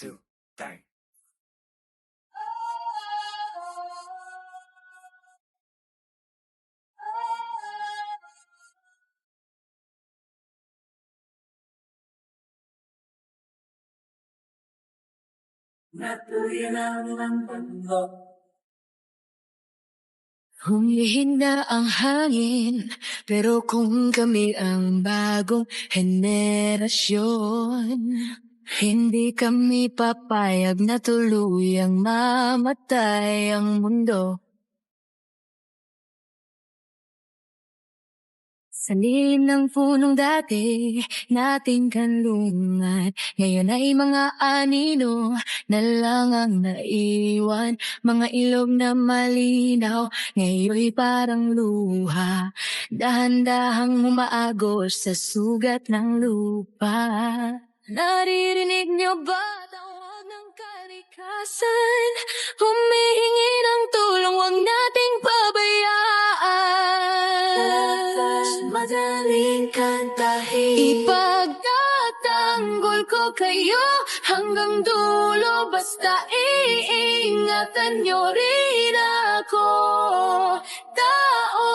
2, 3. Natuloy ng mundo. Humihina ang hangin, pero kung kami ang bagong henerasyon, hindi kami papayag na tuluyang mamatay ang mundo. Sa lilim ng punong dati, nating kanlungan, ngayon ay mga anino na lang ang naiwan. Mga ilog na malinaw, ngayon'y parang luha, dahan-dahang umaagos sa sugat ng lupa. Naririnig niyo ba tawag ng kalikasan? Humihingi ng tulong, huwag nating pabayaan. Madaling kantahin. Ipagtatanggol ko kayo hanggang dulo, basta iingatan nyo rin ako. Tao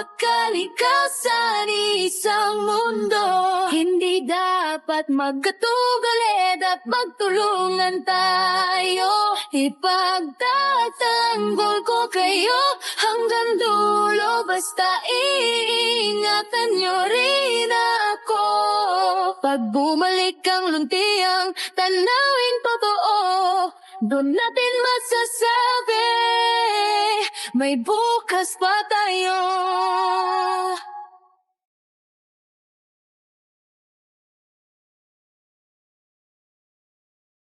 at kalikasan, isang mundo. Hindi dapat magkatugalit at magtulungan tayo. Ipagtatanggol ko kayo hanggang dulo, basta iingatan nyo rin ako. Pag bumalik ang luntiang tanawin totoo, doon natin masasabi may bukas pa tayo.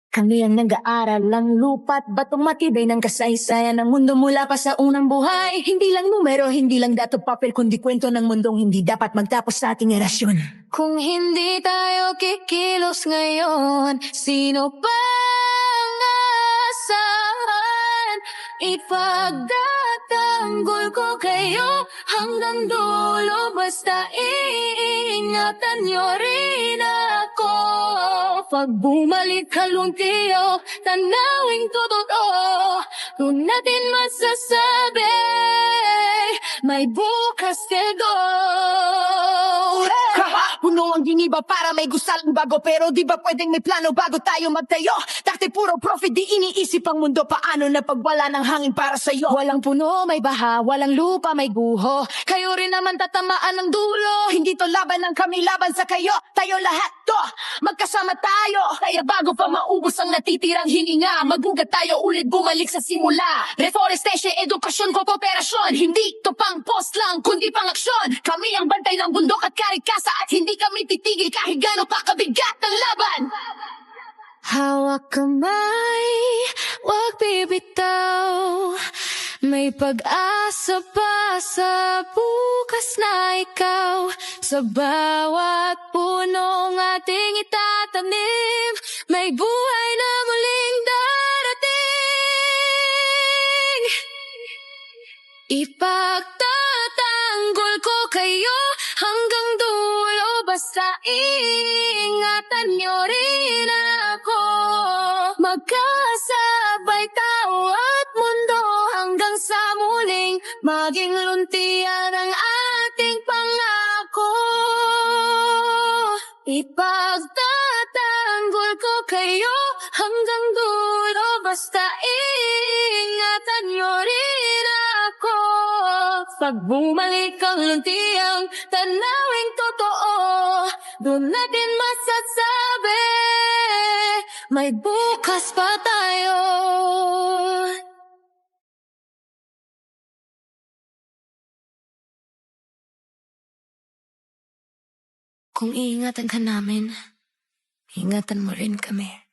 Kami ang nag-aaral ng lupa't batong matibay ng kasaysayan ng mundo mula pa sa unang buhay. Hindi lang numero, hindi lang dato papel, kundi kwento ng mundong hindi dapat magtapos sa ating erasyon. Kung hindi tayo kikilos ngayon, sino pang aasahan? Ipagtatanggol ko kayo hanggang dulo, basta iingatan nyo rin ako. Pag bumalik ka luntiyo, tanawing totoo, doon natin masasabi may bukas tego. Puno ang giniba para may gusalang bago, pero di ba pwedeng may plano bago tayo magtayo? Dati puro profit, di iniisip ang mundo, paano na pag wala ng hangin para sa'yo? Walang puno, may baha, walang lupa, may guho. Kayo rin naman tatamaan ng dulo. Hindi to laban ng kami, laban sa kayo. Tayo lahat to, magkasama tayo. Kaya bago pa maubos ang natitirang hininga, magugat tayo ulit, bumalik sa simula. Reforestation, edukasyon, kooperasyon. Hindi to pang post lang, kundi pang aksyon. Kami ang bantay ng bundok at karikasa, at hindi kami titigil kahit gano'n pa kabigat ng laban. Hawak kamay, wag bibitaw. May pag-asa pa sa bukas na ikaw. Sa bawat punong ating itatanim, may buhay na muling darating. Ipagtatanggol ko kayo hanggang dulo, basta iingatan nyo rin ako. Magkasabay tao at mundo hanggang sa muling maging luntian ang ating pangako. Ipagtatanggol ko kayo hanggang dulo, basta iingatan nyo rin ako. Pag bumalik ang luntiang tanawing totoo, doon natin masasabi may bukas pa tayo. Kung iingatan ka namin, ingatan mo rin kami.